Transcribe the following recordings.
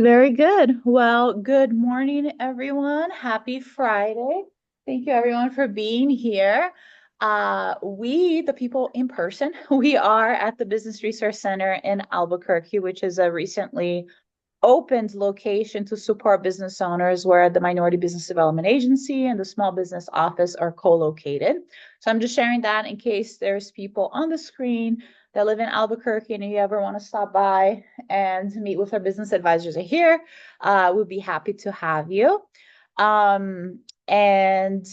Very good. Well, good morning, everyone. Happy Friday. Thank you, everyone, for being here. The people in person, we are at the Business Resource Center in Albuquerque, which is a recently opened location to support business owners where the Minority Business Development Agency and the Small Business Office are co-located. So I'm just sharing that in case there's people on the screen that live in Albuquerque and if you ever want to stop by and meet with our business advisors here, we'd be happy to have you. And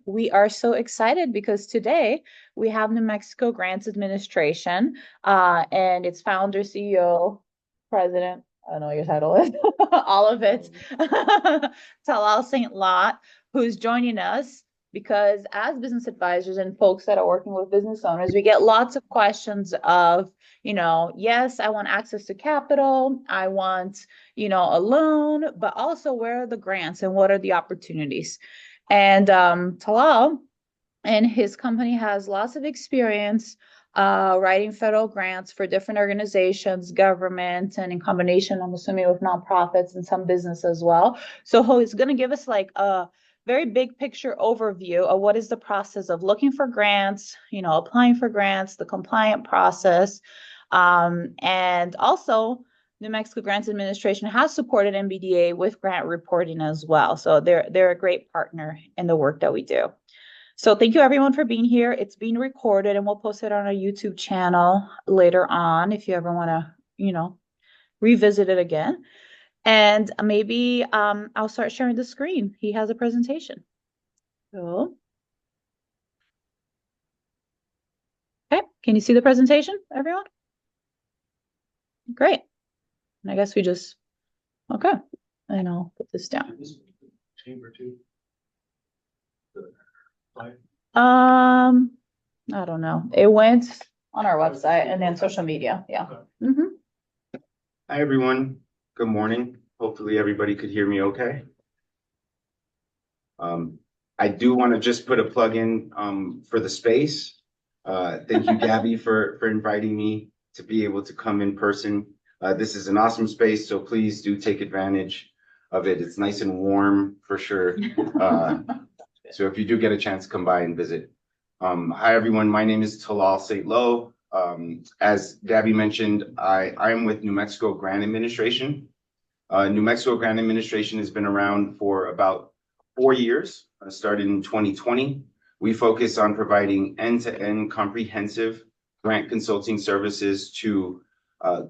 we are so excited because today we have New Mexico Grants Administration and its founder, CEO, president, I don't know what your title is, all of it, Talal St. Lot, who's joining us because as business advisors and folks that are working with business owners, we get lots of questions of, yes, I want access to capital, I want, a loan, but also where are the grants and what are the opportunities? And Talal and his company has lots of experience writing federal grants for different organizations, government, and in combination, I'm assuming, with nonprofits and some business as well. So he's going to give us like a very big picture overview of what is the process of looking for grants, applying for grants, the compliant process, and also New Mexico Grants Administration has supported NBDA with grant reporting as well. So they're a great partner in the work that we do. So thank you everyone for being here. It's being recorded and we'll post it on our YouTube channel later on if you ever want to, revisit it again. And maybe I'll start sharing the screen. He has a presentation. So, okay, can you see the presentation, everyone? Great. And I guess we just, okay, and I'll put this down. Chamber two. I don't know. It went on our website and then social media. Yeah. Mm-hmm. Hi, everyone. Good morning. Hopefully everybody could hear me okay. I do want to just put a plug in for the space. Thank you, Gabby, for inviting me to be able to come in person. This is an awesome space, so please do take advantage of it. It's nice and warm for sure. So if you do get a chance, come by and visit. Hi, everyone. My name is Talal St. Lo. As Gabby mentioned, I am with New Mexico Grant Administration. New Mexico Grant Administration has been around for about 4 years, started in 2020. We focus on providing end-to-end comprehensive grant consulting services to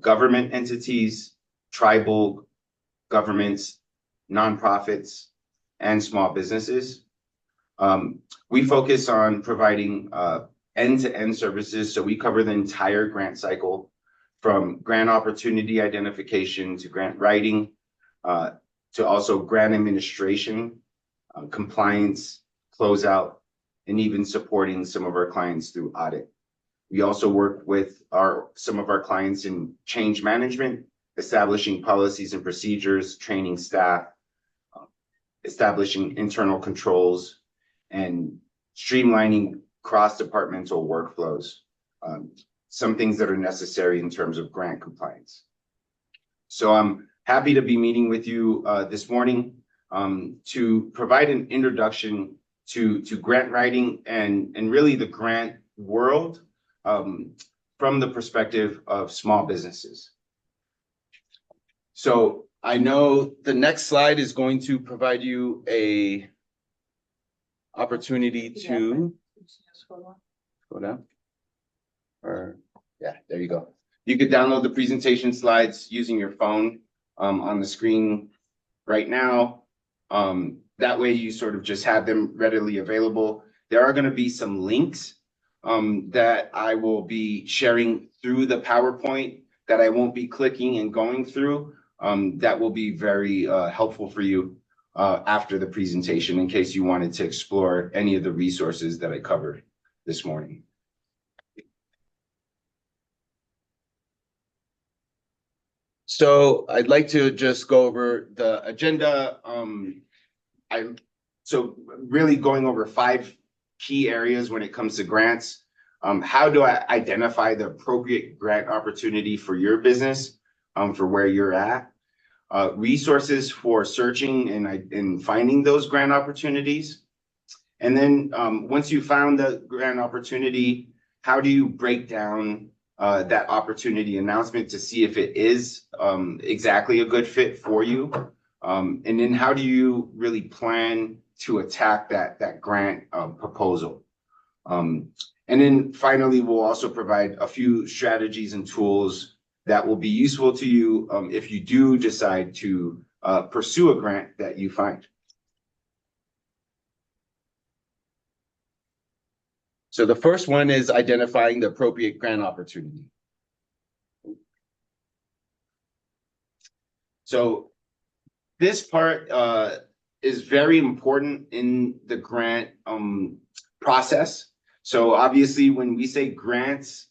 government entities, tribal governments, nonprofits, and small businesses. We focus on providing end-to-end services. So we cover the entire grant cycle from grant opportunity identification to grant writing, to also grant administration, compliance, closeout, and even supporting some of our clients through audit. We also work with some of our clients in change management, establishing policies and procedures, training staff, establishing internal controls, and streamlining cross-departmental workflows, some things that are necessary in terms of grant compliance. So I'm happy to be meeting with you this morning to provide an introduction to grant writing and really the grant world from the perspective of small businesses. So I know the next slide is going to provide you a opportunity to go down. Or yeah, there you go. You could download the presentation slides using your phone on the screen right now. That way you sort of just have them readily available. There are going to be some links that I will be sharing through the PowerPoint that I won't be clicking and going through. That will be very helpful for you after the presentation in case you wanted to explore any of the resources that I covered this morning. So I'd like to just go over the agenda. So really going over 5 key areas when it comes to grants. How do I identify the appropriate grant opportunity for your business, for where you're at? resources for searching and finding those grant opportunities. And then once you found the grant opportunity, how do you break down that opportunity announcement to see if it is exactly a good fit for you? And then how do you really plan to attack that grant proposal? And then finally, we'll also provide a few strategies and tools that will be useful to you if you do decide to pursue a grant that you find. So the first one is identifying the appropriate grant opportunity. So this part is very important in the grant process. So obviously, when we say grants,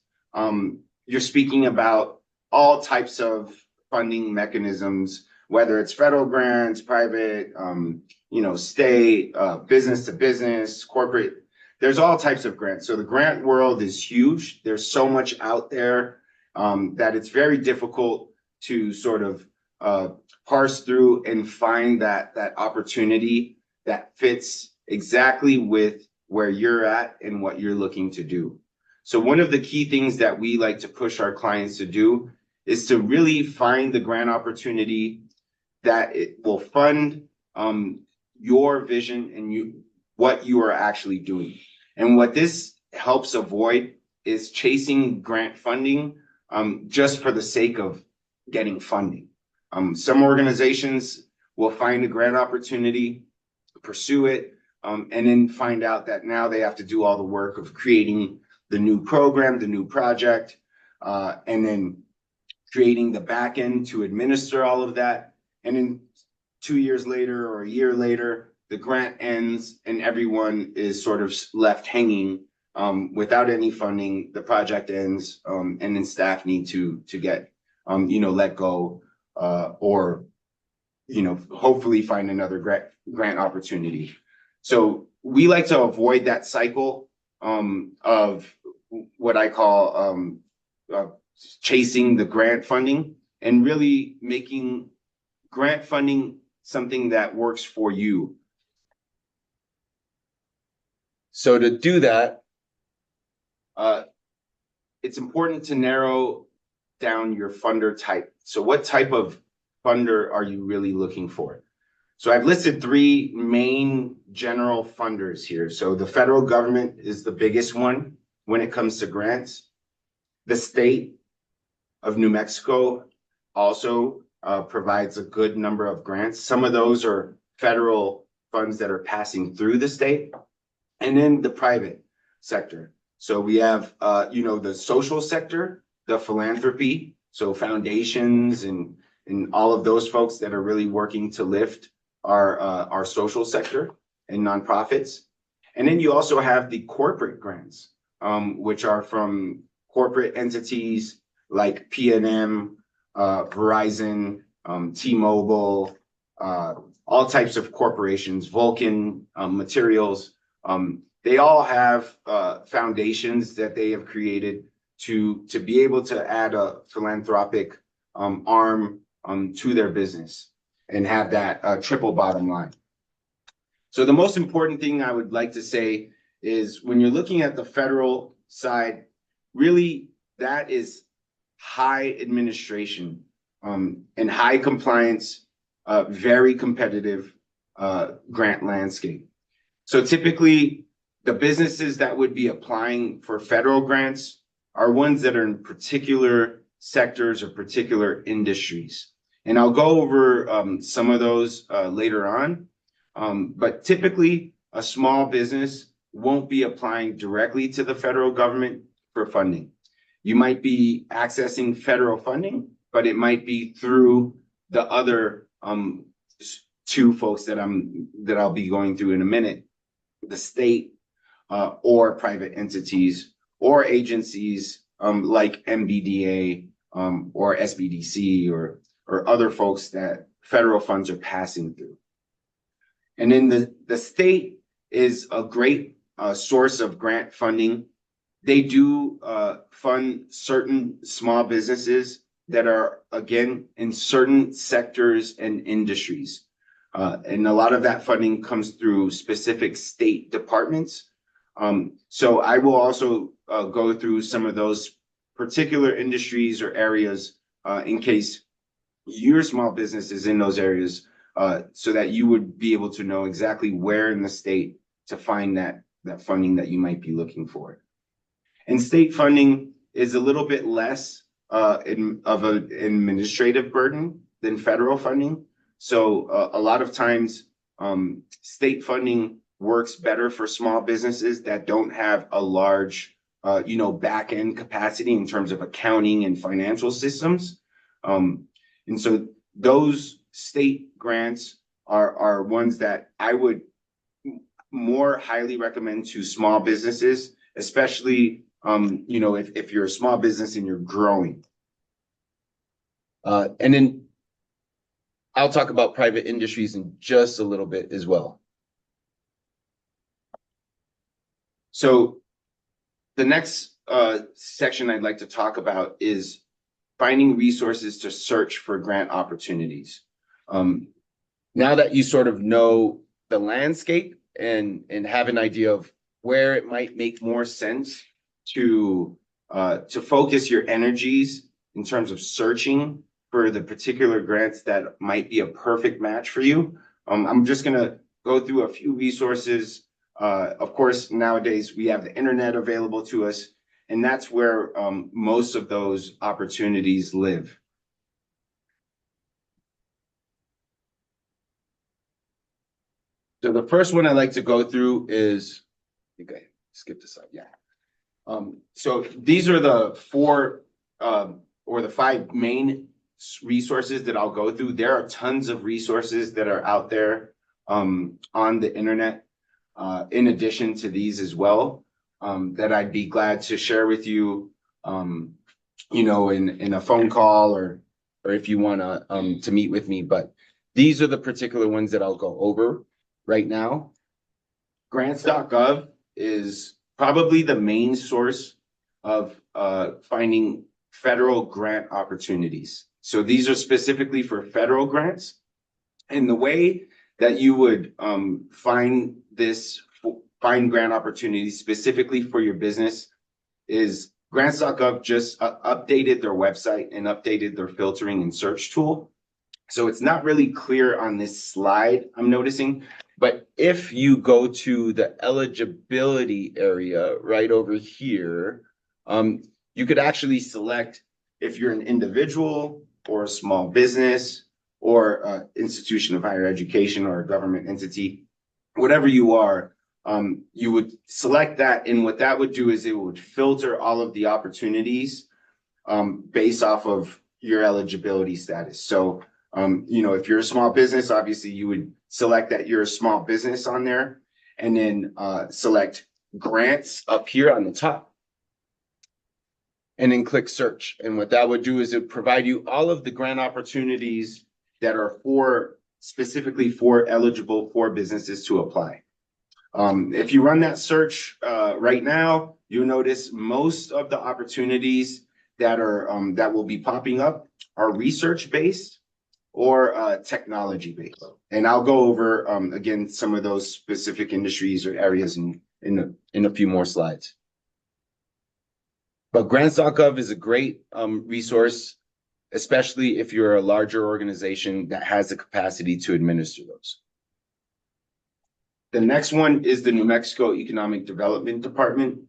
you're speaking about all types of funding mechanisms, whether it's federal grants, private, state, business to business, corporate. There's all types of grants. So the grant world is huge. There's so much out there that it's very difficult to sort of parse through and find that opportunity that fits exactly with where you're at and what you're looking to do. So one of the key things that we like to push our clients to do is to really find the grant opportunity that it will fund your vision and what you are actually doing. And what this helps avoid is chasing grant funding just for the sake of getting funding. Some organizations will find a grant opportunity, pursue it, and then find out that now they have to do all the work of creating the new program, the new project, and then creating the back end to administer all of that. And then 2 years later or a year later, the grant ends and everyone is sort of left hanging without any funding. The project ends, and then staff need to get let go or hopefully find another grant opportunity. So we like to avoid that cycle of what I call chasing the grant funding and really making grant funding something that works for you. So to do that, it's important to narrow down your funder type. So what type of funder are you really looking for? So I've listed 3 main general funders here. So the federal government is the biggest one when it comes to grants. The state of New Mexico also provides a good number of grants. Some of those are federal funds that are passing through the state, and then the private sector. So we have, the social sector, the philanthropy, so foundations and all of those folks that are really working to lift our social sector and nonprofits. And then you also have the corporate grants, which are from corporate entities like PNM, Verizon, T-Mobile, all types of corporations, Vulcan Materials. They all have foundations that they have created to be able to add a philanthropic arm to their business and have that triple bottom line. So the most important thing I would like to say is when you're looking at the federal side, really that is high administration and high compliance, very competitive grant landscape. So typically the businesses that would be applying for federal grants are ones that are in particular sectors or particular industries. And I'll go over some of those later on. But typically, a small business won't be applying directly to the federal government for funding. You might be accessing federal funding, but it might be through the other 2 folks that I'll be going through in a minute, the state or private entities or agencies like NMGA or SBDC or other folks that federal funds are passing through. And then the state is a great source of grant funding. They do fund certain small businesses that are, again, in certain sectors and industries. And a lot of that funding comes through specific state departments. So I will also go through some of those particular industries or areas in case your small business is in those areas, so that you would be able to know exactly where in the state to find that funding that you might be looking for. And state funding is a little bit less of an administrative burden than federal funding. So a lot of times, state funding works better for small businesses that don't have a large, back end capacity in terms of accounting and financial systems. And so those state grants are ones that I would more highly recommend to small businesses, especially if you're a small business and you're growing. And then I'll talk about private industries in just a little bit as well. So the next section I'd like to talk about is finding resources to search for grant opportunities. Now that you sort of know the landscape and have an idea of where it might make more sense to focus your energies in terms of searching for the particular grants that might be a perfect match for you, I'm just going to go through a few resources. Of course, nowadays we have the internet available to us, and that's where most of those opportunities live. So the first one I like to go through is, I think I skipped a slide, yeah. So these are the four or the five main resources that I'll go through. There are tons of resources that are out there on the internet, in addition to these as well, that I'd be glad to share with you, in a phone call or if you want to meet with me. But these are the particular ones that I'll go over right now. Grants.gov is probably the main source of finding federal grant opportunities. So these are specifically for federal grants. And the way that you would find grant opportunities specifically for your business is grants.gov just updated their website and updated their filtering and search tool. So it's not really clear on this slide, I'm noticing, but if you go to the eligibility area right over here, you could actually select if you're an individual or a small business or an institution of higher education or a government entity, whatever you are, you would select that. And what that would do is it would filter all of the opportunities based off of your eligibility status. So, if you're a small business, obviously you would select that you're a small business on there, and then select grants up here on the top, and then click search. And what that would do is it provide you all of the grant opportunities that are specifically for eligible for businesses to apply. If you run that search right now, you'll notice most of the opportunities that will be popping up are research-based or technology-based. And I'll go over, again, some of those specific industries or areas in a few more slides. But grants.gov is a great resource, especially if you're a larger organization that has the capacity to administer those. The next one is the New Mexico Economic Development Department,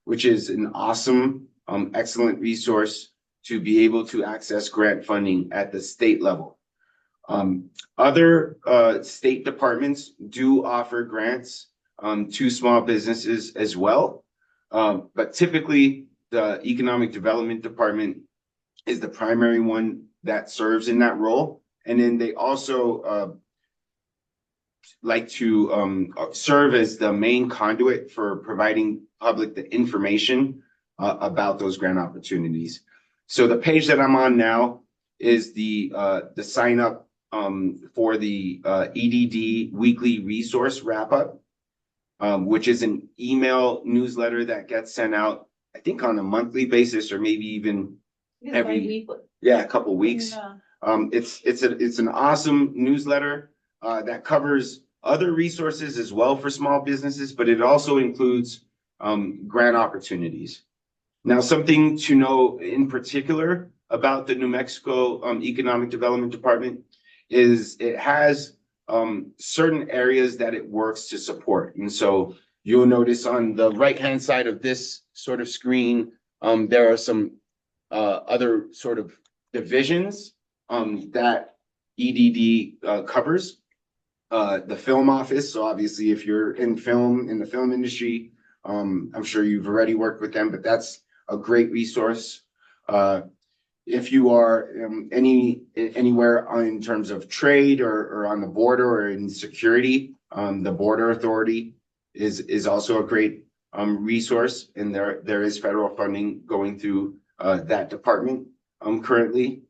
which is an awesome, excellent resource to be able to access grant funding at the state level. Other state departments do offer grants to small businesses as well, but typically the Economic Development Department is the primary one that serves in that role. And then they also like to serve as the main conduit for providing public the information about those grant opportunities. So the page that I'm on now is the sign up for the EDD weekly resource wrap up, which is an email newsletter that gets sent out, I think, on a monthly basis or maybe even every, yeah, a couple weeks. Yeah. It's an awesome newsletter that covers other resources as well for small businesses, but it also includes grant opportunities. Now, something to know in particular about the New Mexico Economic Development Department is it has certain areas that it works to support. And so you'll notice on the right-hand side of this sort of screen, there are some other sort of divisions that EDD covers. The film office. So obviously, if you're in the film industry, I'm sure you've already worked with them, but that's a great resource. If you are anywhere in terms of trade or on the border or in security, the Border Authority is also a great resource, and there is federal funding going through that department currently.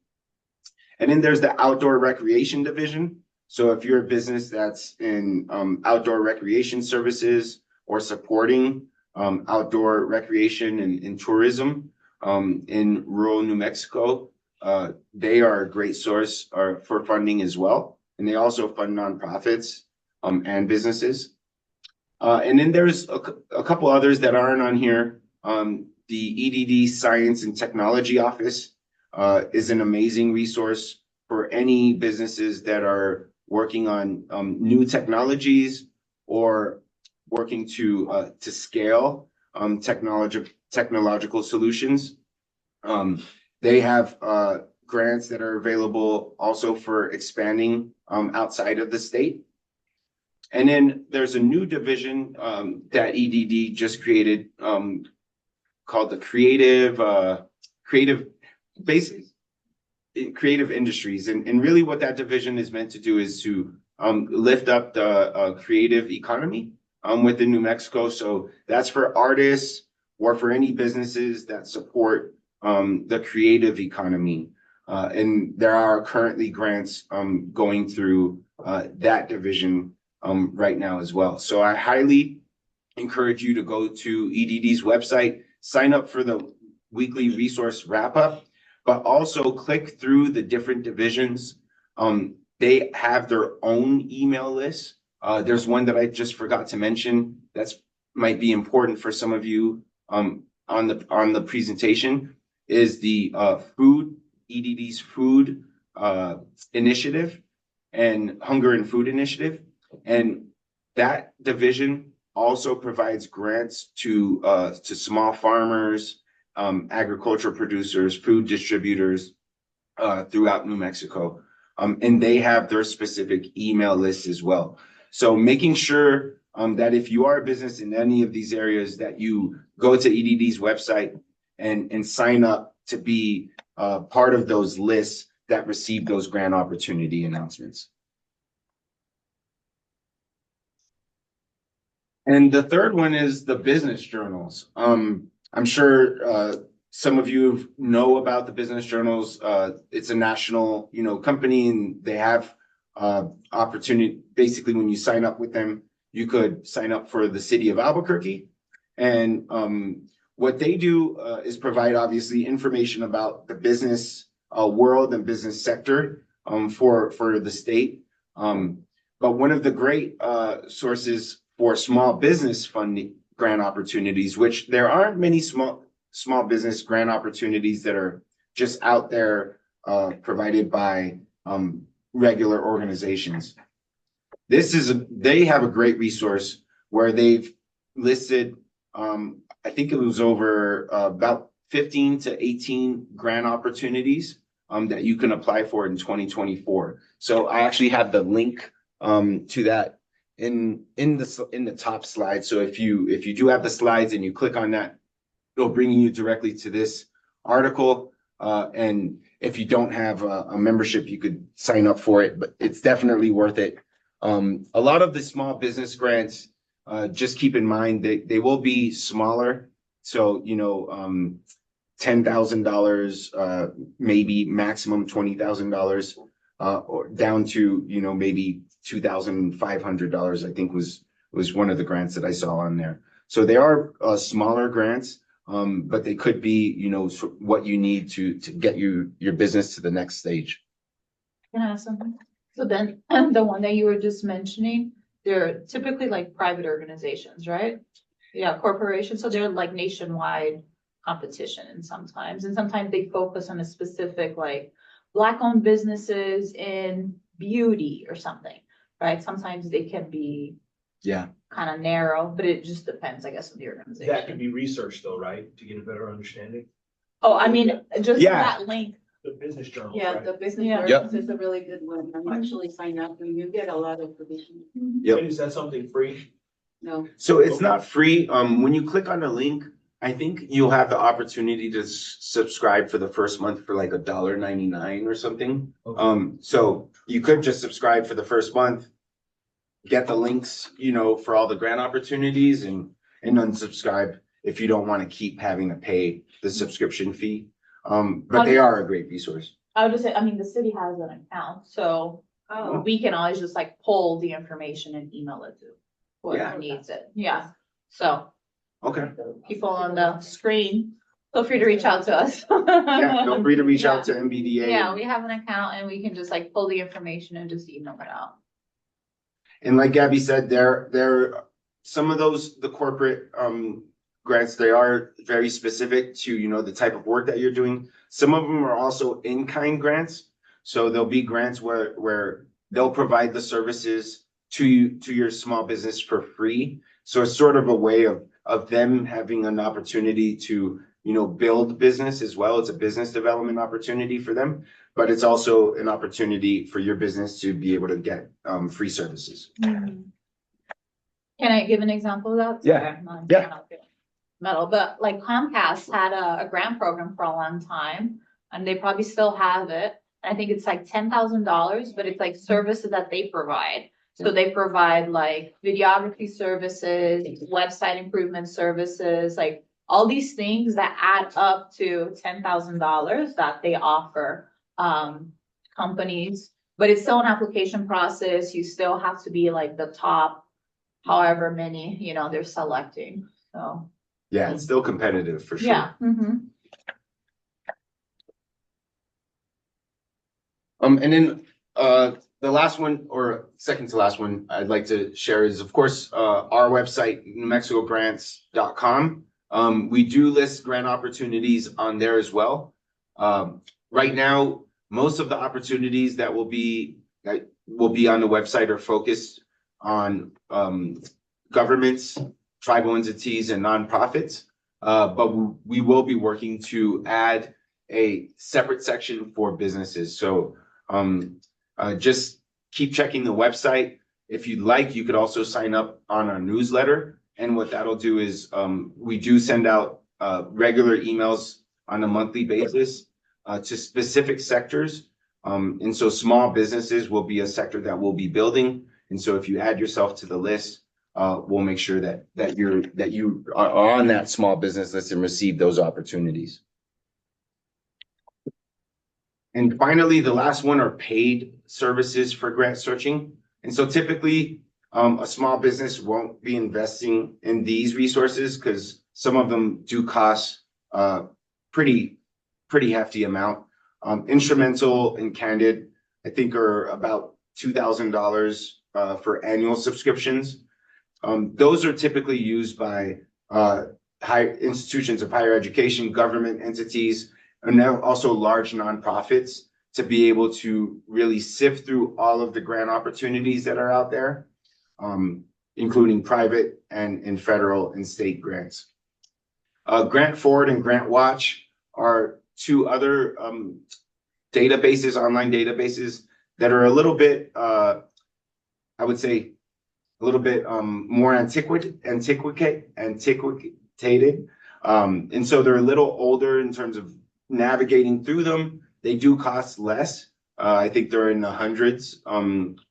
And then there's the Outdoor Recreation Division. So if you're a business that's in outdoor recreation services or supporting outdoor recreation and tourism in rural New Mexico, they are a great source for funding as well. And they also fund nonprofits and businesses. And then there's a couple others that aren't on here. The EDD Science and Technology Office is an amazing resource for any businesses that are working on new technologies or working to scale technological solutions. They have grants that are available also for expanding outside of the state. And then there's a new division that EDD just created called the creative industries. And really what that division is meant to do is to lift up the creative economy within New Mexico. So that's for artists or for any businesses that support the creative economy. And there are currently grants going through that division right now as well. So I highly encourage you to go to EDD's website, sign up for the weekly resource wrap up, but also click through the different divisions. They have their own email list. There's one that I just forgot to mention that's might be important for some of you on the presentation is the EDD's food initiative and hunger and food initiative. And that division also provides grants to small farmers, agriculture producers, food distributors throughout New Mexico. And they have their specific email lists as well. So making sure that if you are a business in any of these areas, that you go to EDD's website and sign up to be part of those lists that receive those grant opportunity announcements. And the third one is the business journals. I'm sure some of you know about the business journals. It's a national, company, and they have opportunity. Basically, when you sign up with them, you could sign up for the city of Albuquerque. And what they do is provide, obviously, information about the business world and business sector for the state. But one of the great sources for small business funding grant opportunities, which there aren't many small business grant opportunities that are just out there provided by regular organizations. They have a great resource where they've listed, I think it was over about 15 to 18 grant opportunities that you can apply for in 2024. So I actually have the link to that in the top slide. So if you do have the slides and you click on that, it'll bring you directly to this article. And if you don't have a membership, you could sign up for it, but it's definitely worth it. A lot of the small business grants, just keep in mind that they will be smaller. So, $10,000, maybe maximum $20,000, or down to, maybe $2,500, I think was one of the grants that I saw on there. So they are smaller grants, but they could be, what you need to get your business to the next stage. Can I ask something? So then, the one that you were just mentioning, they're typically like private organizations, right? Yeah, corporations, so they're like nationwide competition and sometimes they focus on a specific like Black-owned businesses in beauty or something, right? Sometimes they can be Yeah. kind of narrow, but it just depends, I guess, on the That can organization. be researched though, right? To get a better understanding. Oh, I mean, just Yeah. that link. The business journal, Yeah, right? the business Yeah. journals is a really good one. I'm actually signed up and you get a lot of information. Yep. And is that something free? No, So it's not free. When you click on the link, I think you'll have the opportunity to subscribe for the first month for like $1.99 or something. Okay. So you could just subscribe for the first month, get the links, for all the grant opportunities and unsubscribe if you don't want to keep having to pay the subscription fee. But they are a great resource. I would just say, I mean, the city has an account, so oh, we can always just like pull the information and email it to whoever needs it. Yeah. So Okay. people on the screen, feel free to reach out to us. Yeah, feel free to reach out to Yeah. NBDA. Yeah, we have an account and we can just like pull the information and just email it out. And like Gabby said, some of the corporate grants, they are very specific to, the type of work that you're doing. Some of them are also in-kind grants. So there'll be grants where they'll provide the services to your small business for free. So it's sort of a way of them having an opportunity to, build business as well. It's a business development opportunity for them, but it's also an opportunity for your business to be able to get free services. Can I give an example of that? Yeah. Sorry, I'm not- Yeah. I'm not good. Metal, but like Comcast had a grant program for a long time and they probably still have it. I think it's like $10,000, but it's like services that they provide. So they provide like videography services, website improvement services, like all these things that add up to $10,000 that they offer companies. But it's still an application process. You still have to be like the top, however many, they're selecting. So Yeah, it's still competitive for sure. yeah. And then the last one or second to last one I'd like to share is, of course, our website, NewMexicoGrants.com. We do list grant opportunities on there as well. Right now, most of the opportunities that will be on the website are focused on governments, tribal entities, and nonprofits. But we will be working to add a separate section for businesses. So just keep checking the website. If you'd like, you could also sign up on our newsletter. And what that'll do is we do send out regular emails on a monthly basis to specific sectors. And so small businesses will be a sector that we'll be building. And so if you add yourself to the list, we'll make sure that you are on that small business list and receive those opportunities. And finally, the last one are paid services for grant searching. And so typically, a small business won't be investing in these resources because some of them do cost pretty hefty amount. Instrumental and Candid, I think, are about $2,000 for annual subscriptions. Those are typically used by high institutions of higher education, government entities, and now also large nonprofits to be able to really sift through all of the grant opportunities that are out there, including private and federal and state grants. Grant Forward and Grant Watch are two other databases, online databases that are a little bit, I would say, a little bit more antiquated. And so they're a little older in terms of navigating through them. They do cost less. I think they're in the hundreds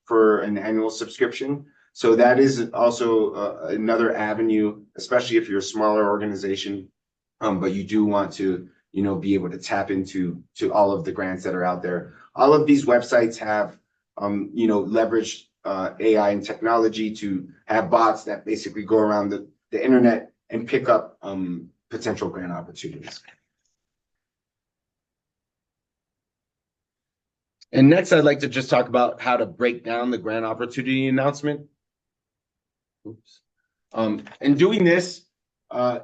for an annual subscription. So that is also another avenue, especially if you're a smaller organization, but you do want to, be able to tap into all of the grants that are out there. All of these websites have, leveraged AI and technology to have bots that basically go around the internet and pick up potential grant opportunities. And next, I'd like to just talk about how to break down the grant opportunity announcement. Oops. And doing this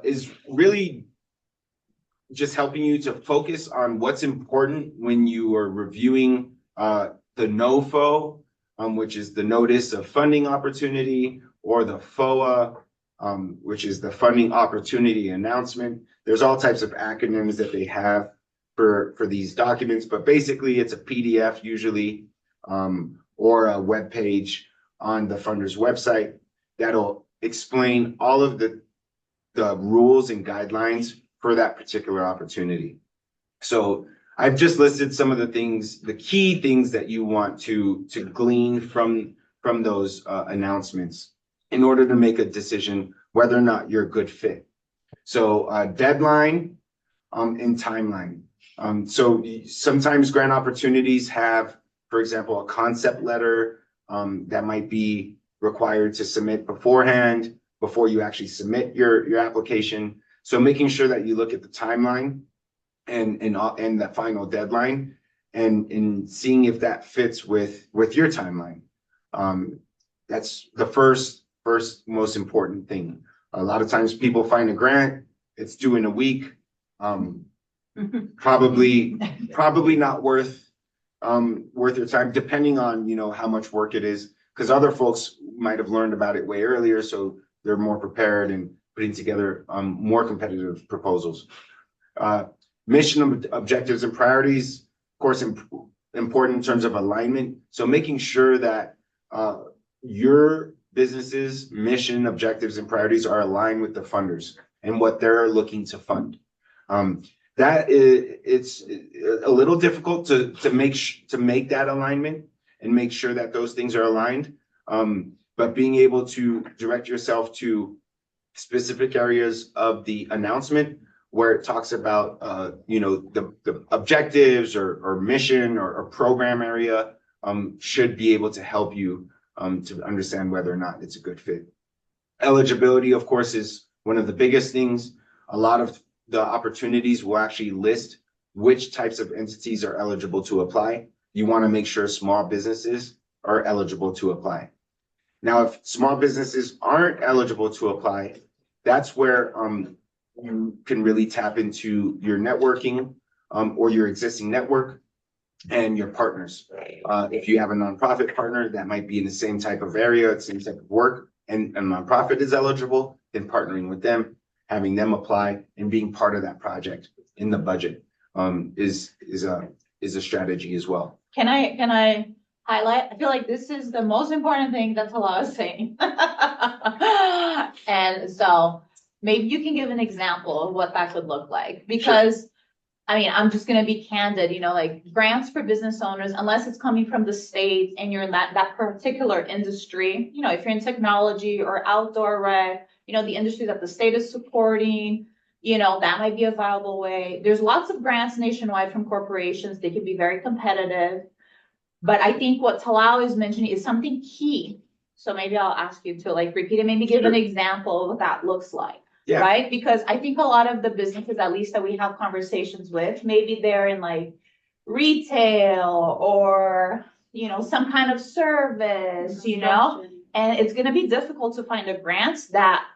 is really just helping you to focus on what's important when you are reviewing the NOFO, which is the Notice of Funding Opportunity, or the FOA, which is the Funding Opportunity Announcement. There's all types of acronyms that they have for these documents, but basically it's a PDF usually, or a web page on the funder's website that'll explain all of the rules and guidelines for that particular opportunity. So I've just listed some of the things, the key things that you want to glean from those announcements in order to make a decision whether or not you're a good fit. So deadline and timeline. So sometimes grant opportunities have, for example, a concept letter that might be required to submit beforehand, before you actually submit your application. So making sure that you look at the timeline and the final deadline, and seeing if that fits with your timeline. That's the first most important thing. A lot of times people find a grant, it's due in a week. Probably not worth your time, depending on how much work it is, because other folks might have learned about it way earlier, so they're more prepared and putting together more competitive proposals. Mission objectives and priorities, of course, important in terms of alignment. So making sure that your business's mission, objectives, and priorities are aligned with the funders and what they're looking to fund. It's a little difficult to make that alignment and make sure that those things are aligned. But being able to direct yourself to specific areas of the announcement where it talks about the objectives or mission or program area should be able to help you to understand whether or not it's a good fit. Eligibility, of course, is one of the biggest things. A lot of the opportunities will actually list which types of entities are eligible to apply. You want to make sure small businesses are eligible to apply. Now, if small businesses aren't eligible to apply, that's where you can really tap into your networking or your existing network and your partners. If you have a nonprofit partner that might be in the same type of area, same type of work, and a nonprofit is eligible, then partnering with them, having them apply, and being part of that project in the budget is a strategy as well. Can I highlight? I feel like this is the most important thing that Talal is saying. And so maybe you can give an example of what that could look like, because sure. I mean, I'm just going to be candid, like grants for business owners, unless it's coming from the state and you're in that particular industry, if you're in technology or outdoor rec, the industry that the state is supporting, that might be a viable way. There's lots of grants nationwide from corporations. They can be very competitive. But I think what Talal is mentioning is something key. So maybe I'll ask you to repeat it, maybe give an example of what that looks like. Yeah. Right? Because I think a lot of the businesses, at least that we have conversations with, maybe they're in retail or, some kind of service, and it's going to be difficult to find a grant that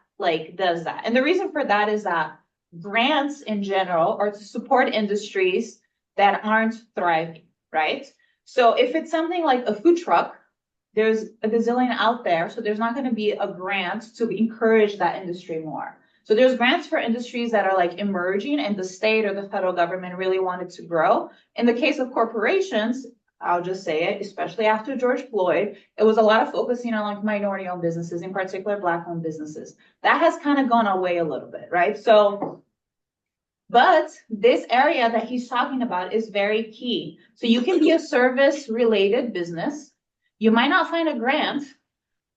does that. And the reason for that is that grants in general are to support industries that aren't thriving, right? So if it's something like a food truck, there's a gazillion out there. So there's not going to be a grant to encourage that industry more. So there's grants for industries that are emerging and the state or the federal government really wanted to grow. In the case of corporations, I'll just say it, especially after George Floyd, it was a lot of focusing on minority-owned businesses, in particular Black-owned businesses. That has kind of gone away a little bit, right? So, but this area that he's talking about is very key. So you can be a service-related business. You might not find a grant,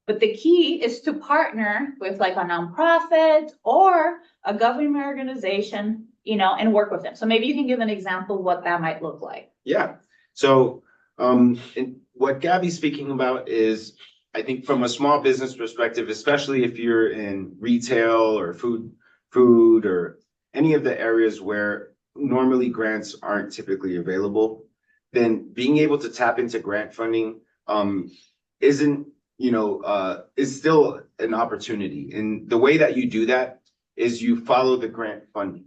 but the key is to partner with a nonprofit or a government organization, and work with them. So maybe you can give an example of what that might look like. Yeah. So and what Gabby's speaking about is, I think from a small business perspective, especially if you're in retail or food or any of the areas where normally grants aren't typically available, then being able to tap into grant funding isn't, is still an opportunity. And the way that you do that is you follow the grant funding.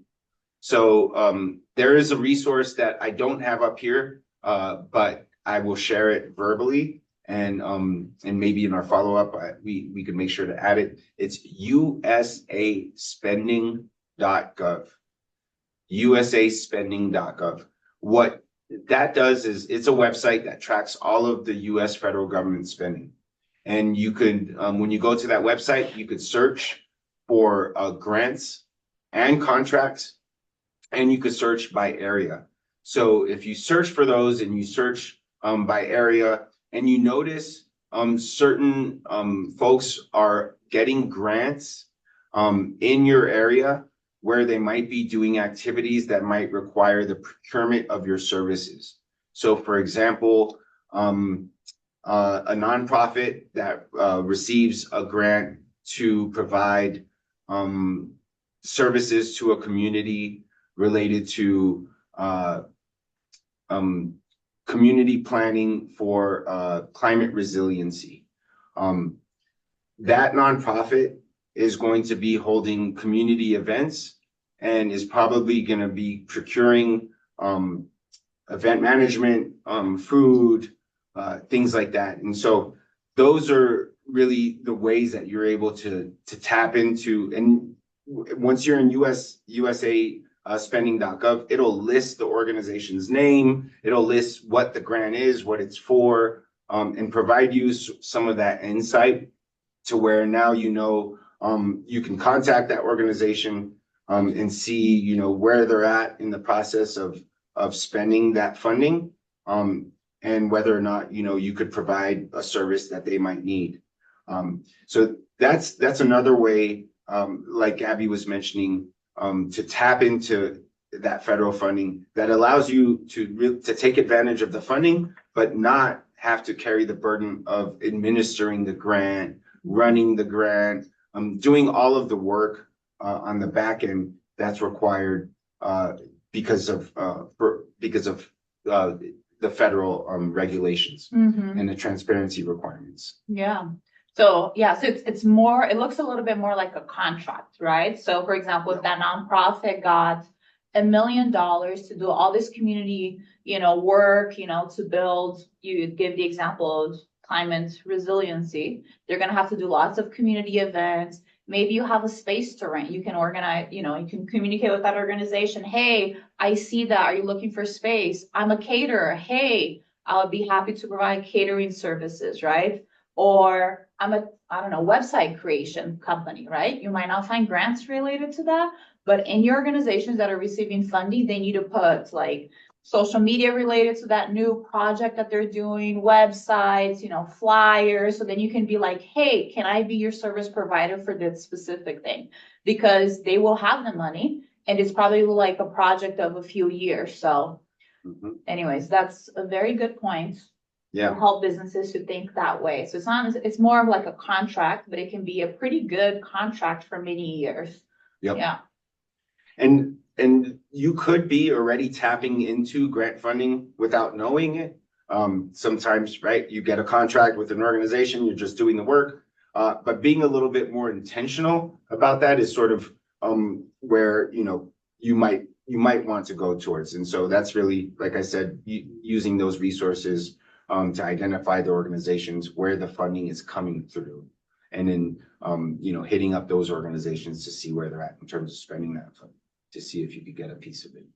So there is a resource that I don't have up here, but I will share it verbally. And maybe in our follow-up, we could make sure to add it. It's usaspending.gov. usaspending.gov. What that does is it's a website that tracks all of the US federal government spending. And you could, when you go to that website, you could search for grants and contracts, and you could search by area. So if you search for those and you search by area, and you notice certain folks are getting grants in your area where they might be doing activities that might require the procurement of your services. So for example, a nonprofit that receives a grant to provide services to a community related to community planning for climate resiliency. That nonprofit is going to be holding community events and is probably going to be procuring event management, food, things like that. And so those are really the ways that you're able to tap into. And once you're in USA spending.gov, it'll list the organization's name, it'll list what the grant is, what it's for, and provide you some of that insight to where now you can contact that organization and see where they're at in the process of spending that funding, and whether or not you could provide a service that they might need. So that's another way, like Gabby was mentioning, to tap into that federal funding that allows you to take advantage of the funding, but not have to carry the burden of administering the grant, running the grant, doing all of the work on the back end that's required because of the federal regulations and the transparency requirements. Yeah. So it's more, it looks a little bit more like a contract, right? So for example, if that nonprofit got $1 million to do all this community, work, to build, you give the example of climate resiliency, they're going to have to do lots of community events. Maybe you have a space to rent. You can organize, you can communicate with that organization. Hey, I see that. Are you looking for space? I'm a caterer. Hey, I would be happy to provide catering services, right? Or I'm website creation company, right? You might not find grants related to that, but in your organizations that are receiving funding, they need to put like social media related to that new project that they're doing, websites, flyers. So then you can be like, hey, can I be your service provider for this specific thing? Because they will have the money and it's probably like a project of a few years. So anyways, that's a very good point. Yeah. To help businesses to think that way. So it's more of like a contract, but it can be a pretty good contract for many years. Yep. Yeah. And you could be already tapping into grant funding without knowing it. Sometimes, right, you get a contract with an organization, you're just doing the work. But being a little bit more intentional about that is sort of where you might want to go towards. And so that's really, like I said, using those resources to identify the organizations where the funding is coming through, and then hitting up those organizations to see where they're at in terms of spending that fund, to see if you could get a piece of it.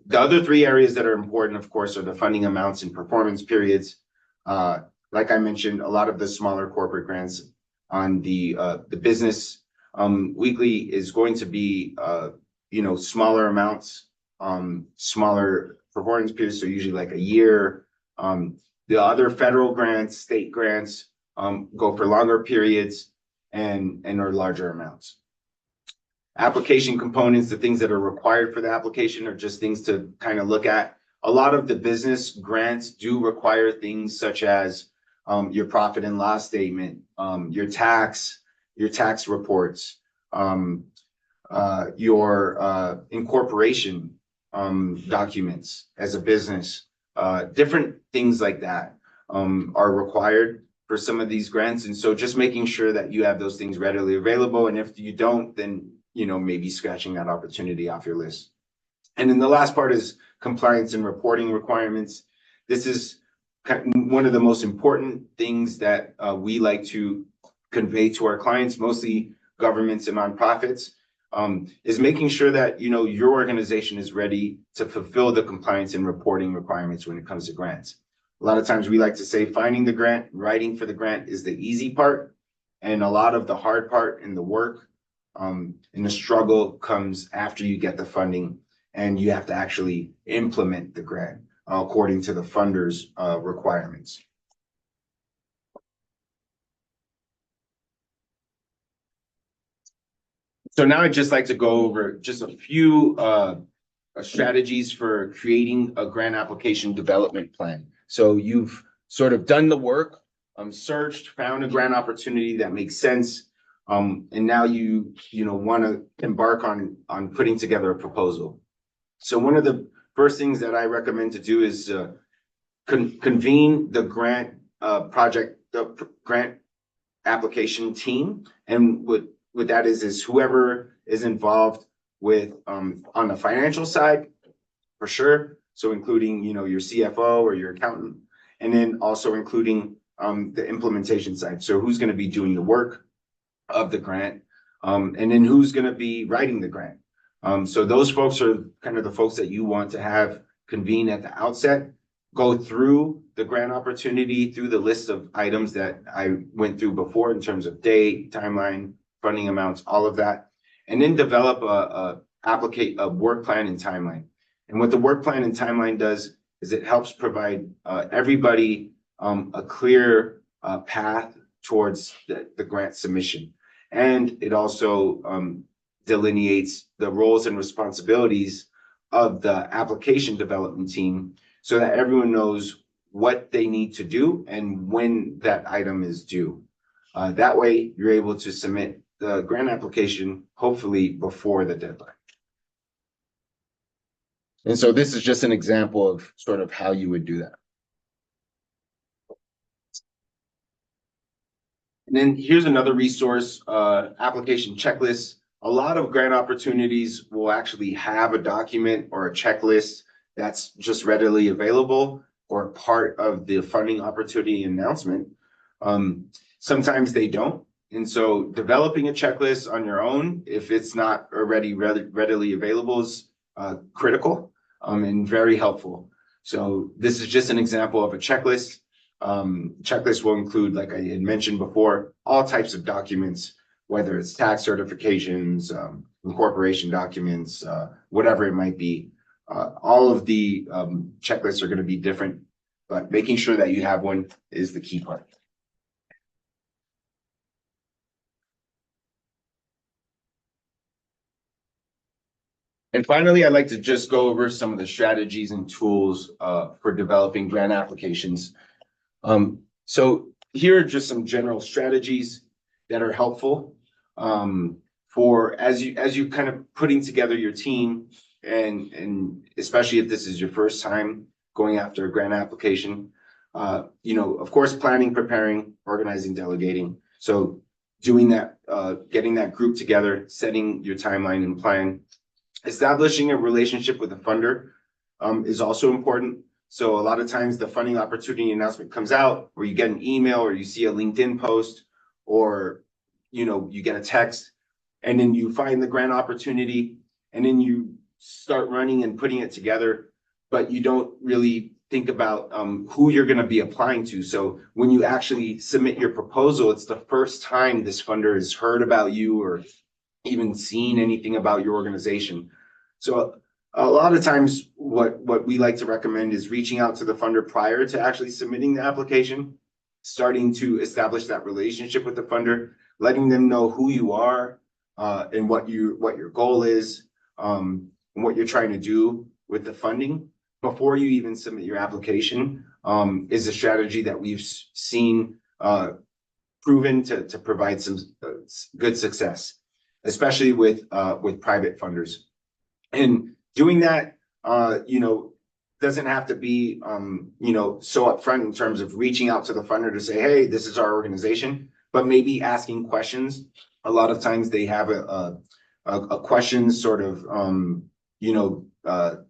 The other three areas that are important, of course, are the funding amounts and performance periods. Like I mentioned, a lot of the smaller corporate grants on the business weekly is going to be smaller amounts, smaller performance periods, so usually like a year. The other federal grants, state grants, go for longer periods and are larger amounts. Application components, the things that are required for the application, are just things to kind of look at. A lot of the business grants do require things such as your profit and loss statement, your tax reports, your incorporation documents as a business, different things like that are required for some of these grants. And so just making sure that you have those things readily available. And if you don't, then, you know, maybe scratching that opportunity off your list. And then the last part is compliance and reporting requirements. This is one of the most important things that we like to convey to our clients, mostly governments and nonprofits, is making sure that, you know, your organization is ready to fulfill the compliance and reporting requirements when it comes to grants. A lot of times we like to say finding the grant, writing for the grant is the easy part. And a lot of the hard part and the work and the struggle comes after you get the funding and you have to actually implement the grant according to the funder's requirements. So now I'd just like to go over just a few strategies for creating a grant application development plan. So you've sort of done the work, searched, found a grant opportunity that makes sense, and now you want to embark on putting together a proposal. So one of the first things that I recommend to do is convene the grant grant application team, and what that is whoever is involved with on the financial side, for sure. So including, you know, your CFO or your accountant, and then also including the implementation side. So who's going to be doing the work of the grant, and then who's going to be writing the grant. So those folks are kind of the folks that you want to have convene at the outset, go through the grant opportunity, through the list of items that I went through before in terms of date, timeline, funding amounts, all of that, and then develop a work plan and timeline. And what the work plan and timeline does is it helps provide everybody a clear path towards the grant submission. And it also delineates the roles and responsibilities of the application development team so that everyone knows what they need to do and when that item is due. That way, you're able to submit the grant application, hopefully before the deadline. And so this is just an example of sort of how you would do that. And then here's another resource, application checklist. A lot of grant opportunities will actually have a document or a checklist that's just readily available or part of the funding opportunity announcement. Sometimes they don't. And so developing a checklist on your own, if it's not already readily available, is critical and very helpful. So this is just an example of a checklist. Checklist will include, like I had mentioned before, all types of documents, whether it's tax certifications, incorporation documents, whatever it might be. All of the checklists are going to be different, but making sure that you have one is the key part. And finally, I'd like to just go over some of the strategies and tools for developing grant applications. So here are just some general strategies that are helpful for as you kind of putting together your team, and especially if this is your first time going after a grant application. Of course, planning, preparing, organizing, delegating. So doing that, getting that group together, setting your timeline and plan. Establishing a relationship with a funder is also important. So a lot of times the funding opportunity announcement comes out, or you get an email, or you see a LinkedIn post, or you get a text, and then you find the grant opportunity, and then you start running and putting it together, but you don't really think about who you're going to be applying to. So when you actually submit your proposal, it's the first time this funder has heard about you or even seen anything about your organization. So a lot of times what we like to recommend is reaching out to the funder prior to actually submitting the application, starting to establish that relationship with the funder, letting them know who you are and what your goal is, and what you're trying to do with the funding before you even submit your application, is a strategy that we've seen proven to provide some good success. especially with private funders. And doing that, doesn't have to be, so upfront in terms of reaching out to the funder to say, hey, this is our organization, but maybe asking questions. A lot of times they have a question sort of,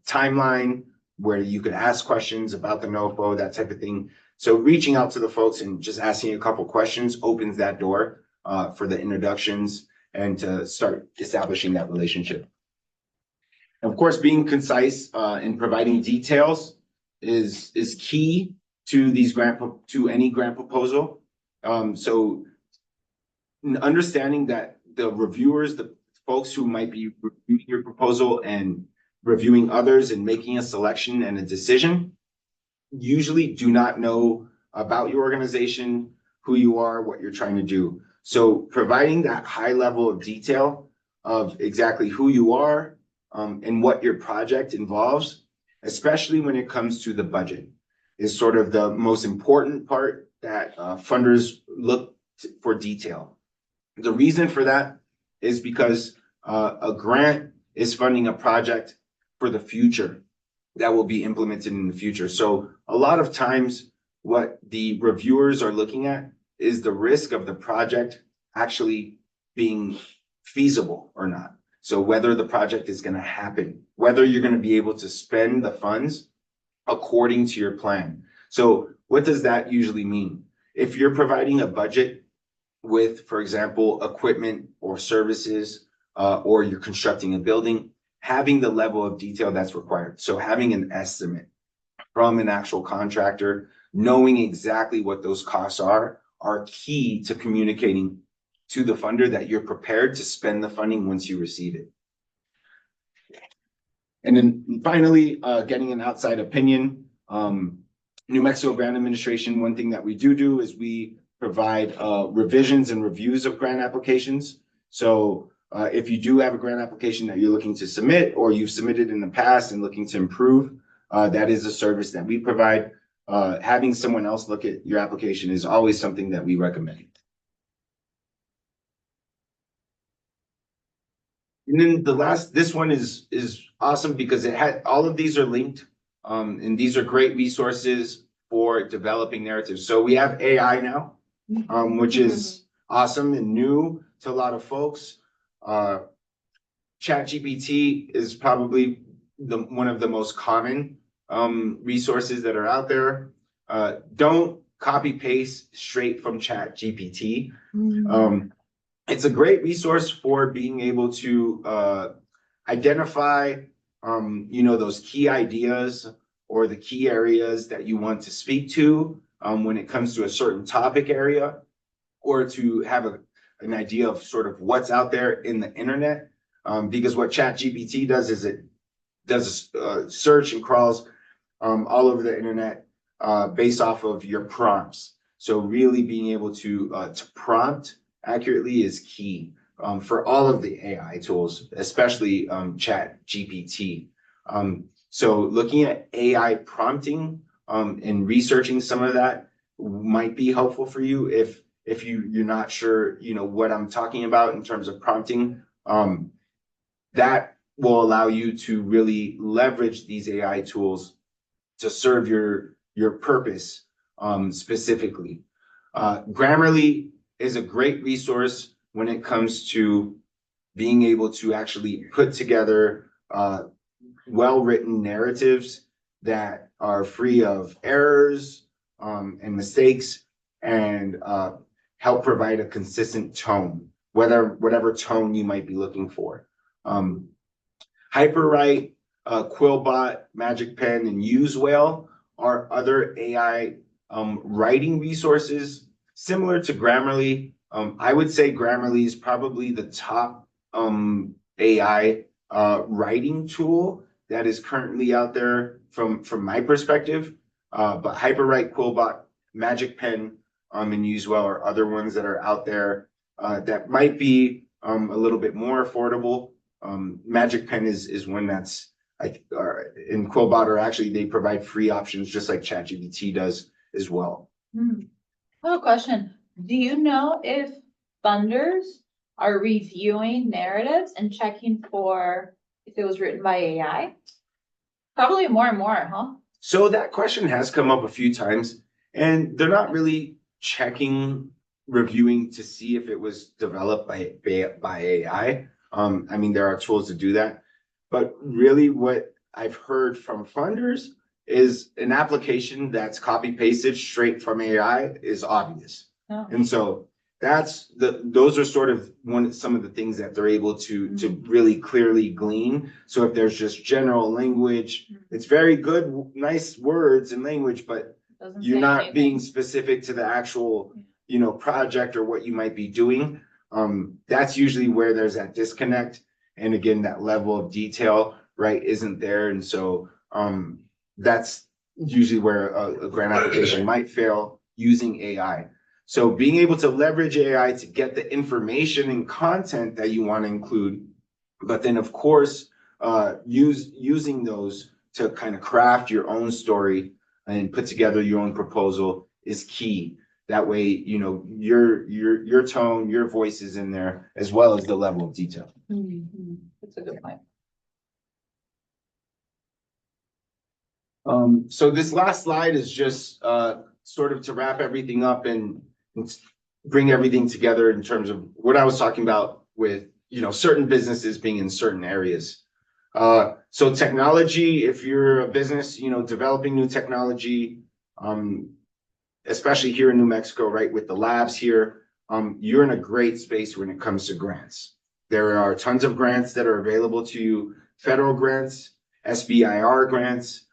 timeline where you could ask questions about the NOFO, that type of thing. So reaching out to the folks and just asking a couple questions opens that door for the introductions and to start establishing that relationship. Of course, being concise and providing details is key to any grant proposal. So understanding that the reviewers, the folks who might be reviewing your proposal and reviewing others and making a selection and a decision, usually do not know about your organization, who you are, what you're trying to do. So providing that high level of detail of exactly who you are, and what your project involves, especially when it comes to the budget, is sort of the most important part that funders look for detail. The reason for that is because a grant is funding a project for the future that will be implemented in the future. So a lot of times what the reviewers are looking at is the risk of the project actually being feasible or not. So whether the project is going to happen, whether you're going to be able to spend the funds according to your plan. So what does that usually mean? If you're providing a budget with, for example, equipment or services, or you're constructing a building, having the level of detail that's required. So having an estimate from an actual contractor, knowing exactly what those costs are key to communicating to the funder that you're prepared to spend the funding once you receive it. And then finally, getting an outside opinion. New Mexico Grant Administration, one thing that we do is we provide revisions and reviews of grant applications. So if you do have a grant application that you're looking to submit, or you've submitted in the past and looking to improve, that is a service that we provide. Having someone else look at your application is always something that we recommend. And then this one is awesome because it had all of these are linked, and these are great resources for developing narratives. So we have AI now, which is awesome and new to a lot of folks. ChatGPT is probably one of the most common resources that are out there. Don't copy paste straight from ChatGPT. It's a great resource for being able to identify, those key ideas or the key areas that you want to speak to when it comes to a certain topic area, or to have an idea of sort of what's out there in the internet. Because what ChatGPT does is it does a search and crawls all over the internet based off of your prompts. So really being able to prompt accurately is key for all of the AI tools, especially ChatGPT. So looking at AI prompting and researching some of that might be helpful for you if you're not sure, what I'm talking about in terms of prompting. That will allow you to really leverage these AI tools to serve your purpose specifically. Grammarly is a great resource when it comes to being able to actually put together well-written narratives that are free of errors and mistakes, and help provide a consistent tone, whatever tone you might be looking for. Hyperwrite, Quillbot, Magic Pen, and UseWhale are other AI writing resources similar to Grammarly. I would say Grammarly is probably the top AI writing tool that is currently out there from my perspective. But Hyperwrite, Quillbot, Magic Pen, and UseWhale are other ones that are out there that might be a little bit more affordable. Magic Pen is one that's in Quillbot, or actually they provide free options just like ChatGPT does as well. I have a question. Do you know if funders are reviewing narratives and checking for if it was written by AI? Probably more and more, huh? So that question has come up a few times, and they're not really checking, reviewing to see if it was developed by AI. I mean, there are tools to do that, but really, what I've heard from funders is an application that's copy pasted straight from AI is obvious, Oh. and so those are sort of some of the things that they're able to really clearly glean. So if there's just general language, it's very good, nice words and language, but Doesn't you're say not anything. being specific to the actual, project or what you might be doing. That's usually where there's that disconnect. And again, that level of detail, right, isn't there. And so that's usually where a grant application might fail using AI. So being able to leverage AI to get the information and content that you want to include, but then of course, using those to kind of craft your own story and put together your own proposal is key. That way, your tone, your voice is in there, as well as the level of detail. That's a good point. So this last slide is just sort of to wrap everything up and bring everything together in terms of what I was talking about with, certain businesses being in certain areas. So technology, if you're a business, developing new technology, especially here in New Mexico, right, with the labs here, you're in a great space when it comes to grants. There are tons of grants that are available to you, federal grants, SBIR grants,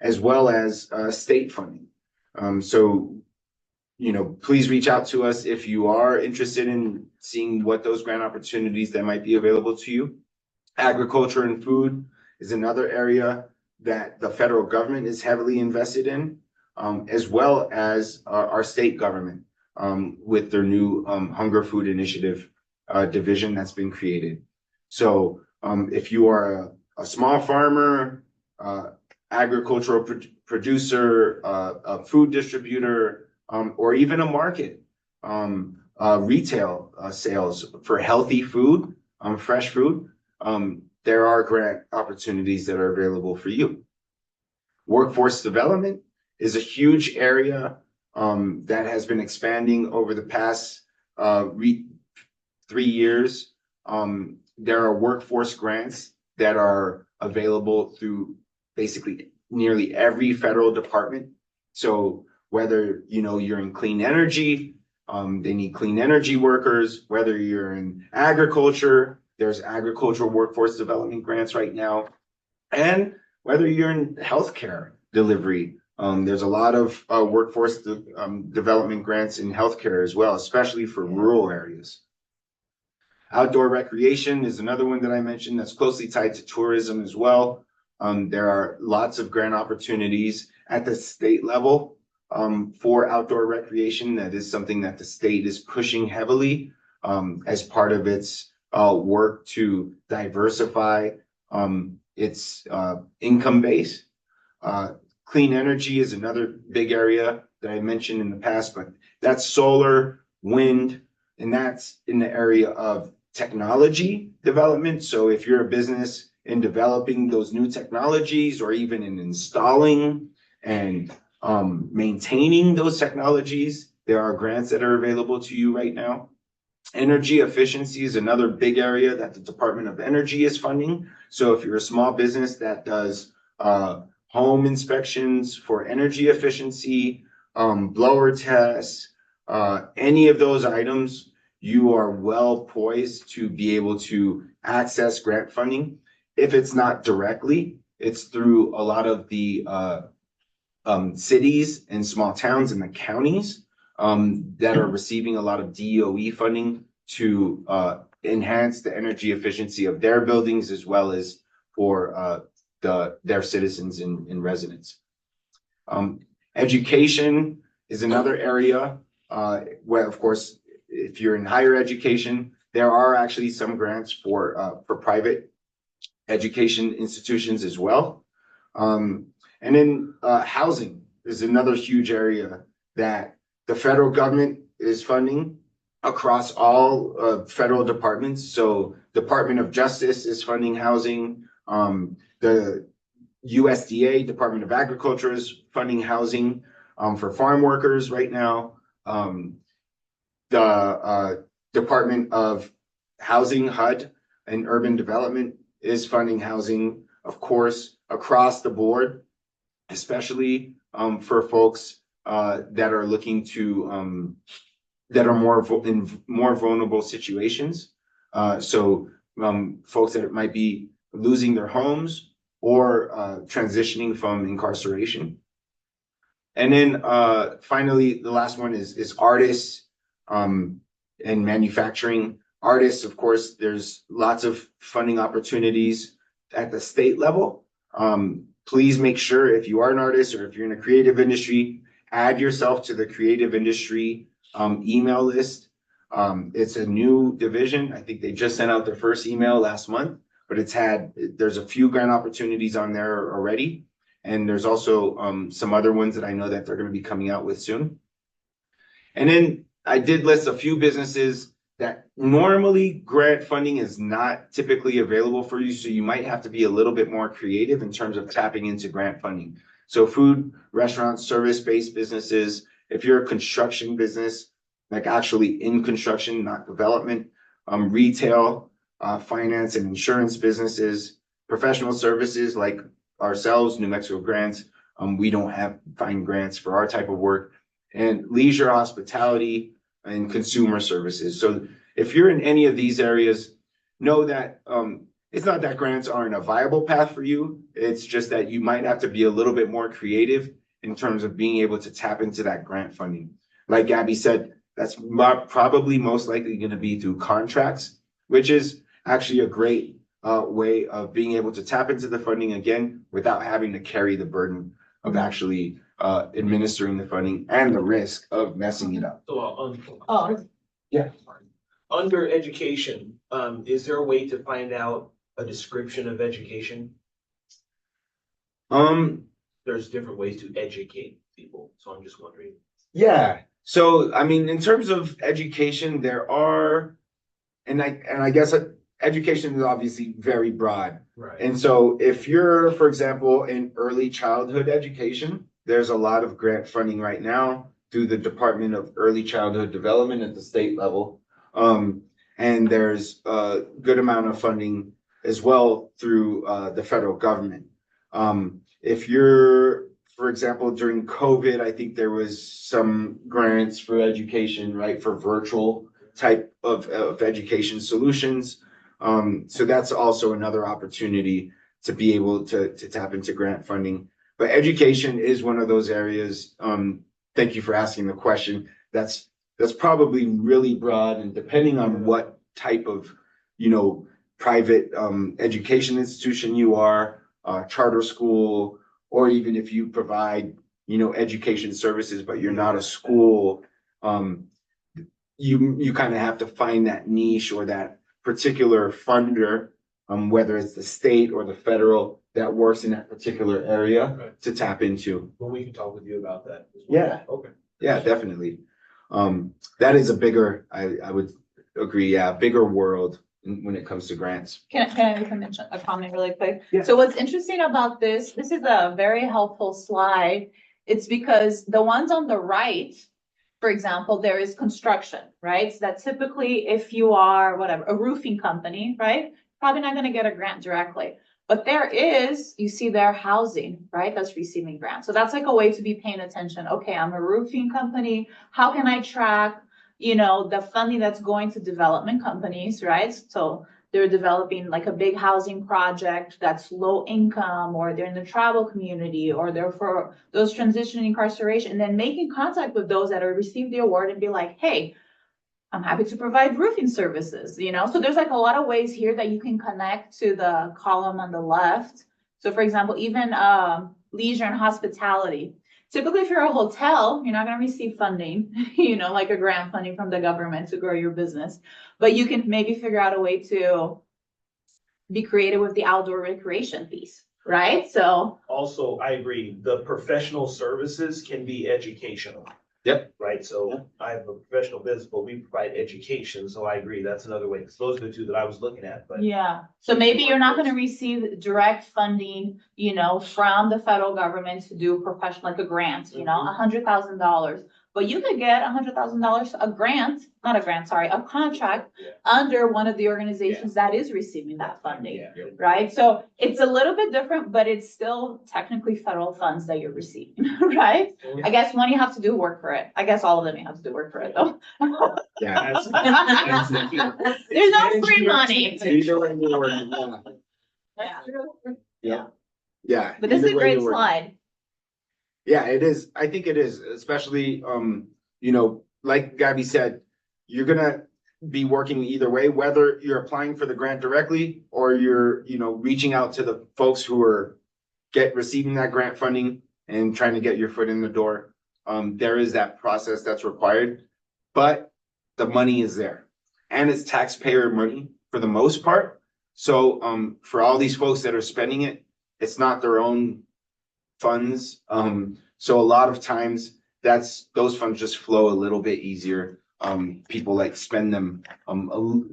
as well as state funding. So please reach out to us if you are interested in seeing what those grant opportunities that might be available to you. Agriculture and food is another area that the federal government is heavily invested in, as well as our state government with their new Hunger Food Initiative division that's been created. So if you are a small farmer, agricultural producer, a food distributor, or even a market, retail sales for healthy food, fresh food, there are grant opportunities that are available for you. Workforce development is a huge area that has been expanding over the past 3 years. There are workforce grants that are available through basically nearly every federal department. So whether you're in clean energy, they need clean energy workers. Whether you're in agriculture, there's agricultural workforce development grants right now. And whether you're in healthcare delivery, there's a lot of workforce development grants in healthcare as well, especially for rural areas. Outdoor recreation is another one that I mentioned that's closely tied to tourism as well. There are lots of grant opportunities at the state level for outdoor recreation. That is something that the state is pushing heavily as part of its work to diversify its income base. Clean energy is another big area that I mentioned in the past, but that's solar, wind, and that's in the area of technology development. So if you're a business in developing those new technologies, or even in installing and maintaining those technologies, there are grants that are available to you right now. Energy efficiency is another big area that the Department of Energy is funding. So if you're a small business that does home inspections for energy efficiency, blower tests, any of those items, you are well poised to be able to access grant funding. If it's not directly, it's through a lot of the cities and small towns and the counties that are receiving a lot of DOE funding to enhance the energy efficiency of their buildings, as well as for their citizens and residents. Education is another area where, of course, if you're in higher education, there are actually some grants for private education institutions as well. And then housing is another huge area that the federal government is funding. across all federal departments. So Department of Justice is funding housing. The USDA, Department of Agriculture, is funding housing for farm workers right now. The Department of Housing, HUD, and Urban Development is funding housing, of course, across the board, especially for folks that are looking to that are in more vulnerable situations. Folks that might be losing their homes or transitioning from incarceration. And then finally, the last one is artists and manufacturing. Artists, of course, there's lots of funding opportunities at the state level. Please make sure if you are an artist or if you're in a creative industry, add yourself to the creative industry email list. It's a new division. I think they just sent out their first email last month, but there's a few grant opportunities on there already. And there's also some other ones that I know that they're going to be coming out with soon. And then I did list a few businesses that normally grant funding is not typically available for you. So you might have to be a little bit more creative in terms of tapping into grant funding. So food, restaurant, service-based businesses. If you're a construction business, like actually in construction, not development, retail, finance and insurance businesses, professional services like ourselves, New Mexico Grants. We don't find grants for our type of work, and leisure, hospitality, and consumer services. So if you're in any of these areas, know that it's not that grants aren't a viable path for you. It's just that you might have to be a little bit more creative in terms of being able to tap into that grant funding. Like Gabby said, that's probably most likely going to be through contracts, which is actually a great way of being able to tap into the funding again without having to carry the burden of actually administering the funding and the risk of messing it up. So, Yeah. Under education, is there a way to find out a description of education? There's different ways to educate people, so I'm just wondering. Yeah. So, I mean, in terms of education, there are, and I guess education is obviously very broad. Right. And so if you're, for example, in early childhood education, there's a lot of grant funding right now through the Department of Early Childhood Development at the state level. And there's a good amount of funding as well through the federal government. If you're, for example, during COVID, I think there was some grants for education, right, for virtual type of education solutions. So that's also another opportunity to be able to tap into grant funding. But education is one of those areas. Thank you for asking the question. That's probably really broad, and depending on what type of, private education institution you are, charter school, or even if you provide, education services, but you're not a school, you kind of have to find that niche or that particular funder, whether it's the state or the federal that works in that particular area Right. to tap into. Well, we can talk with you about that as well. Yeah. Okay. Yeah, definitely. That is a bigger, I would agree, bigger world when it comes to grants. Can I make a comment really quick? Yeah. So what's interesting about this is a very helpful slide. It's because the ones on the right, for example, there is construction, right? So that typically if you are whatever, a roofing company, right? Probably not going to get a grant directly. But there is, you see there housing, right? That's receiving grants. So that's like a way to be paying attention. Okay, I'm a roofing company. How can I track, the funding that's going to development companies, right? So they're developing like a big housing project that's low income, or they're in the tribal community, or they're for those transitioning incarceration, and then making contact with those that have received the award and be like, hey, I'm happy to provide roofing services, So there's like a lot of ways here that you can connect to the column on the left. So for example, even leisure and hospitality. Typically, if you're a hotel, you're not going to receive funding, like a grant funding from the government to grow your business. But you can maybe figure out a way to be creative with the outdoor recreation piece, right? So Also, I agree, the professional services can be educational. Yep. right? So I have a professional business, but we provide education, so I agree, that's another way, because those are the two that I was looking at, but. Yeah, so maybe you're not gonna receive direct funding, from the federal government to do professional, like a grant, $100,000. But you could get $100,000, a grant, not a grant, sorry, a contract Yeah. under one of the organizations that is receiving that funding, Yeah. right? So it's a little bit different, but it's still technically federal funds that you're receiving, right? Yeah. I guess one, you have to do work for it. I guess all of them you have to do work for it though. Yeah. There's no free money. Either way you're working, Yeah. yeah. Yeah. But this is either a way great you're working. slide. Yeah, it is. I think it is, especially, like Gabby said, you're gonna be working either way, whether you're applying for the grant directly or you're, reaching out to the folks who are receiving that grant funding and trying to get your foot in the door. There is that process that's required, but the money is there and it's taxpayer money for the most part. So, for all these folks that are spending it, it's not their own funds. So a lot of times those funds just flow a little bit easier. People like spend them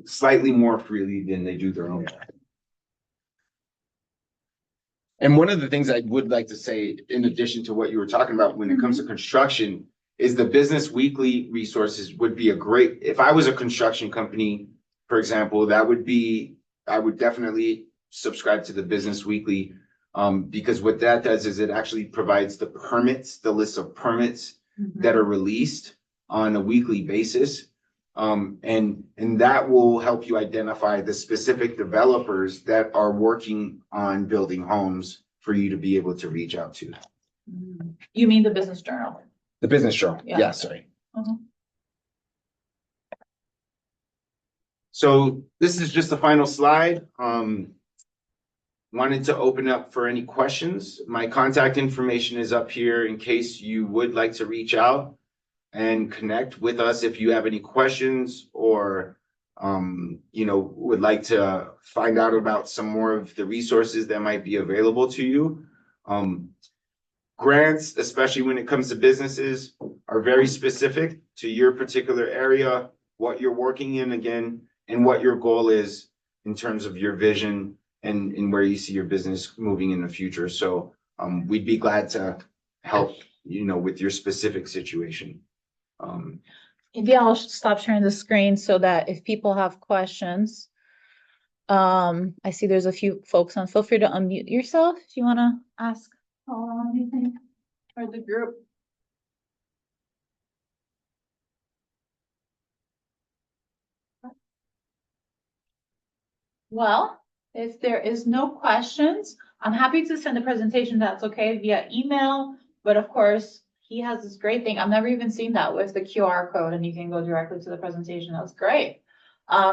slightly more freely than they do their own. And one of the things I would like to say, in addition to what you were talking about when it comes to construction, is the Business Weekly resources would be if I was a construction company, for example, I would definitely subscribe to the Business Weekly. Because what that does is it actually provides the list of permits that are released on a weekly basis. And that will help you identify the specific developers that are working on building homes for you to be able to reach out to. You mean the Business Journal? The Business Journal. Yeah. Yeah, sorry. Mhm. So this is just the final slide. Wanted to open up for any questions. My contact information is up here in case you would like to reach out and connect with us if you have any questions or, would like to find out about some more of the resources that might be available to you. Grants, especially when it comes to businesses, are very specific to your particular area, what you're working in again, and what your goal is in terms of your vision and where you see your business moving in the future. So we'd be glad to help, with your specific situation. Maybe I'll stop sharing the screen so that if people have questions, I see there's a few folks on. Feel free to unmute yourself if you want to ask anything for the group. Well, if there is no questions, I'm happy to send the presentation, that's okay, via email. But of course, he has this great thing. I've never even seen that with the QR code and you can go directly to the presentation. That's great.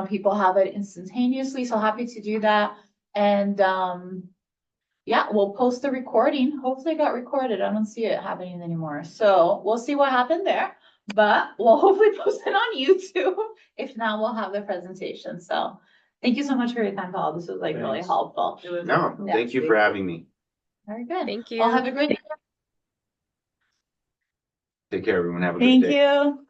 People have it instantaneously, so happy to do that. And yeah, we'll post the recording. Hopefully it got recorded. I don't see it happening anymore. So we'll see what happened there. But we'll hopefully post it on YouTube. If not, we'll have the presentation. So thank you so much for your time, Paul. This was really Thanks. helpful. No, thank you for having me. Very good. Thank you. Well, have a great day. Take care, everyone. Have a good Thank day. you.